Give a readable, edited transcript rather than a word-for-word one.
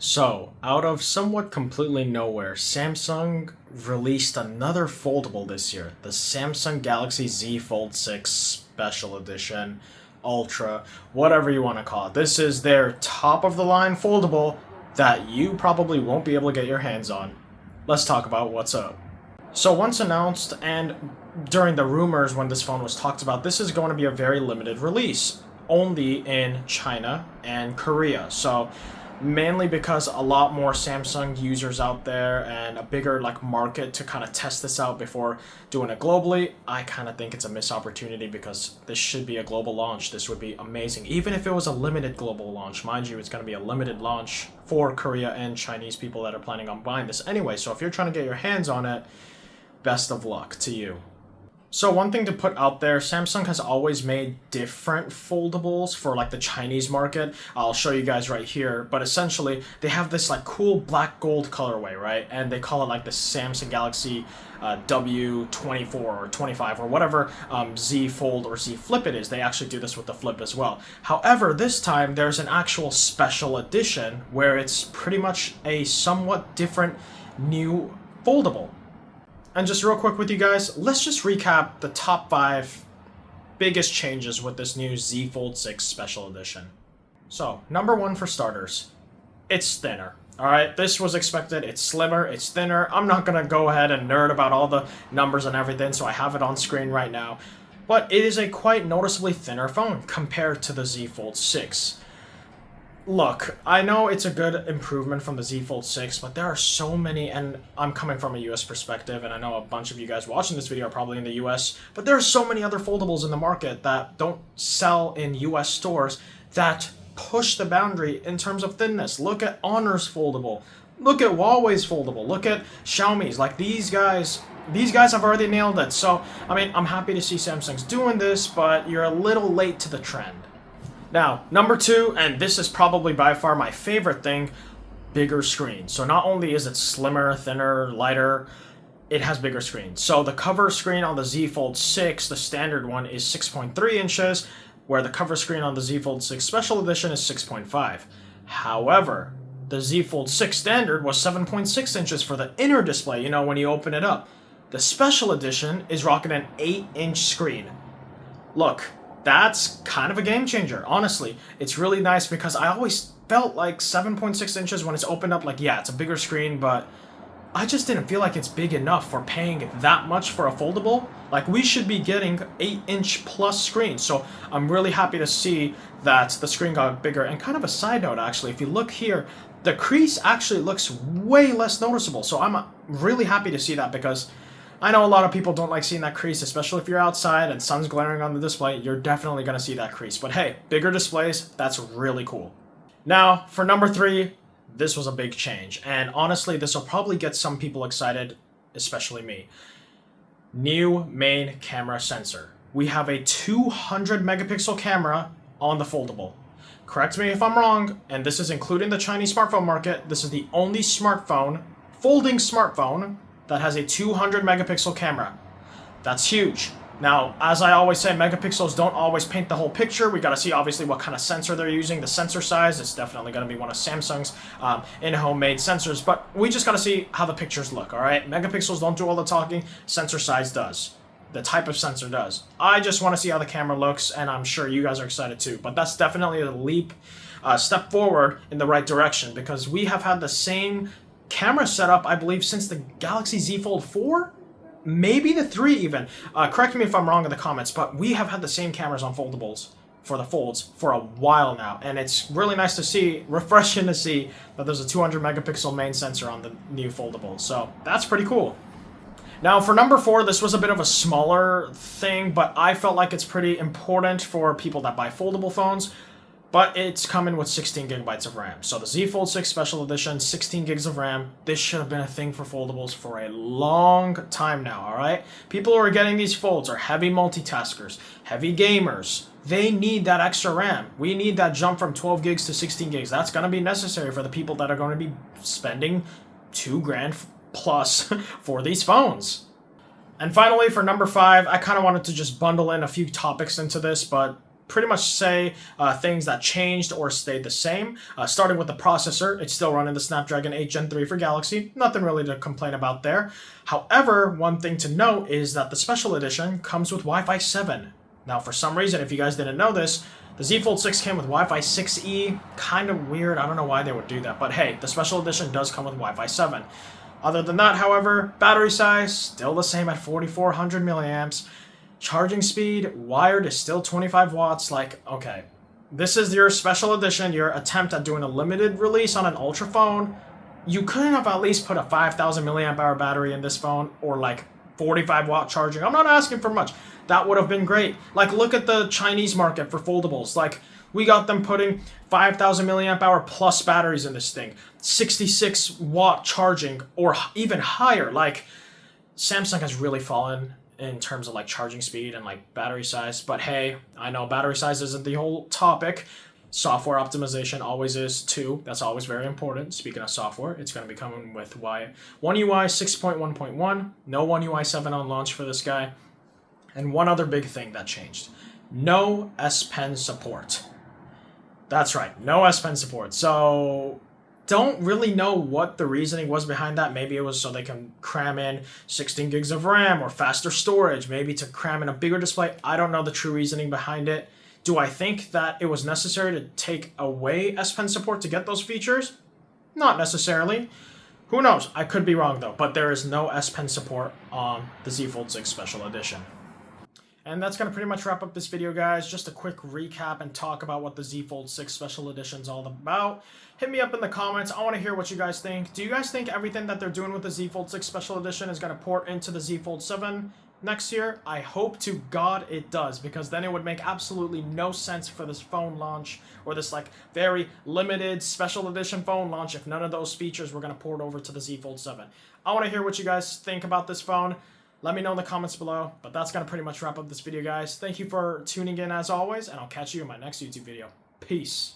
So, out of somewhat completely nowhere, Samsung released another foldable this year, the Samsung Galaxy Z Fold 6 Special Edition, Ultra, whatever you want to call it. This is their top of the line foldable that you probably won't be able to get your hands on. Let's talk about what's up. So, once announced and during the rumors when this phone was talked about, this is going to be a very limited release, only in China and Korea. So, mainly because a lot more Samsung users out there and a bigger market to kind of test this out before doing it globally. I kind of think it's a missed opportunity because this should be a global launch. This would be amazing. Even if it was a limited global launch, mind you, it's going to be a limited launch for Korea and Chinese people that are planning on buying this anyway. So if you're trying to get your hands on it, best of luck to you. So one thing to put out there, Samsung has always made different foldables for the Chinese market. I'll show you guys right here, but essentially they have this cool black gold colorway, right? And they call it the Samsung Galaxy W24 or 25 or whatever Z Fold or Z Flip it is. They actually do this with the Flip as well. However, this time there's an actual special edition where it's pretty much a somewhat different new foldable. And just real quick with you guys, let's just recap the top 5 biggest changes with this new Z Fold 6 Special Edition. So, number 1 for starters, it's thinner. Alright, this was expected, it's slimmer, it's thinner. I'm not going to go ahead and nerd about all the numbers and everything, so I have it on screen right now. But it is a quite noticeably thinner phone compared to the Z Fold 6. Look, I know it's a good improvement from the Z Fold 6, but there are so many, and I'm coming from a US perspective, and I know a bunch of you guys watching this video are probably in the US, but there are so many other foldables in the market that don't sell in US stores that push the boundary in terms of thinness. Look at Honor's foldable. Look at Huawei's foldable. Look at Xiaomi's. These guys have already nailed it. So, I'm happy to see Samsung's doing this, but you're a little late to the trend. Now, number 2, and this is probably by far my favorite thing, bigger screen. So not only is it slimmer, thinner, lighter, it has bigger screen. So the cover screen on the Z Fold 6, the standard one, is 6.3 inches, where the cover screen on the Z Fold 6 Special Edition is 6.5. However, the Z Fold 6 standard was 7.6 inches for the inner display, when you open it up. The Special Edition is rocking an 8-inch screen. Look, that's kind of a game changer, honestly. It's really nice because I always felt 7.6 inches when it's opened up, yeah, it's a bigger screen, but I just didn't feel like it's big enough for paying that much for a foldable. We should be getting 8-inch plus screen, so I'm really happy to see that the screen got bigger. And kind of a side note, actually, if you look here, the crease actually looks way less noticeable, so I'm really happy to see that because I know a lot of people don't like seeing that crease, especially if you're outside and sun's glaring on the display. You're definitely going to see that crease. But hey, bigger displays, that's really cool. Now, for number 3, this was a big change. And honestly, this will probably get some people excited, especially me. New main camera sensor. We have a 200 megapixel camera on the foldable. Correct me if I'm wrong, and this is including the Chinese smartphone market. This is the only folding smartphone, that has a 200 megapixel camera. That's huge. Now, as I always say, megapixels don't always paint the whole picture. We got to see obviously what kind of sensor they're using. The sensor size is definitely going to be one of Samsung's in-home made sensors, but we just got to see how the pictures look, all right? Megapixels don't do all the talking. Sensor size does. The type of sensor does. I just want to see how the camera looks, and I'm sure you guys are excited too, but that's definitely a step forward in the right direction because we have had the same camera setup, I believe, since the Galaxy Z Fold 4? Maybe the 3 even. Correct me if I'm wrong in the comments, but we have had the same cameras on foldables for the folds for a while now, and it's really nice to see, refreshing to see that there's a 200 megapixel main sensor on the new foldable, so that's pretty cool. Now for number 4, this was a bit of a smaller thing, but I felt like it's pretty important for people that buy foldable phones. But it's coming with 16 gigabytes of RAM. So the Z Fold 6 Special Edition, 16 gigs of RAM. This should have been a thing for foldables for a long time now, alright? People who are getting these folds are heavy multitaskers, heavy gamers. They need that extra RAM. We need that jump from 12 gigs to 16 gigs. That's going to be necessary for the people that are going to be spending $2,000 plus for these phones. And finally, for number 5, I kind of wanted to just bundle in a few topics into this, but pretty much say things that changed or stayed the same. Starting with the processor, it's still running the Snapdragon 8 Gen 3 for Galaxy. Nothing really to complain about there. However, one thing to note is that the Special Edition comes with Wi-Fi 7. Now, for some reason, if you guys didn't know this, the Z Fold 6 came with Wi-Fi 6E. Kind of weird. I don't know why they would do that. But hey, the Special Edition does come with Wi-Fi 7. Other than that, however, battery size, still the same at 4,400 milliamps. Charging speed, wired is still 25 watts. Like, okay, this is your Special Edition, your attempt at doing a limited release on an Ultra phone. You couldn't have at least put a 5,000 milliamp hour battery in this phone, or like 45 watt charging. I'm not asking for much. That would have been great. Like, look at the Chinese market for foldables. Like, we got them putting 5,000 milliamp hour plus batteries in this thing, 66 watt charging, or even higher. Like, Samsung has really fallen in terms of like charging speed and like battery size. But hey, I know battery size isn't the whole topic. Software optimization always is too. That's always very important. Speaking of software, it's going to be coming with One UI 6.1.1. No One UI 7 on launch for this guy. And one other big thing that changed. No S Pen support. That's right, no S Pen support. So don't really know what the reasoning was behind that. Maybe it was so they can cram in 16 gigs of RAM or faster storage, maybe to cram in a bigger display. I don't know the true reasoning behind it. Do I think that it was necessary to take away S Pen support to get those features? Not necessarily. Who knows? I could be wrong though, but there is no S Pen support on the Z Fold 6 Special Edition. And that's going to pretty much wrap up this video, guys. Just a quick recap and talk about what the Z Fold 6 Special Edition is all about. Hit me up in the comments. I want to hear what you guys think. Do you guys think everything that they're doing with the Z Fold 6 Special Edition is going to port into the Z Fold 7 next year? I hope to God it does, because then it would make absolutely no sense for this phone launch, or this like very limited Special Edition phone launch, if none of those features were going to port over to the Z Fold 7. I want to hear what you guys think about this phone. Let me know in the comments below. But that's going to pretty much wrap up this video, guys. Thank you for tuning in as always, and I'll catch you in my next YouTube video. Peace.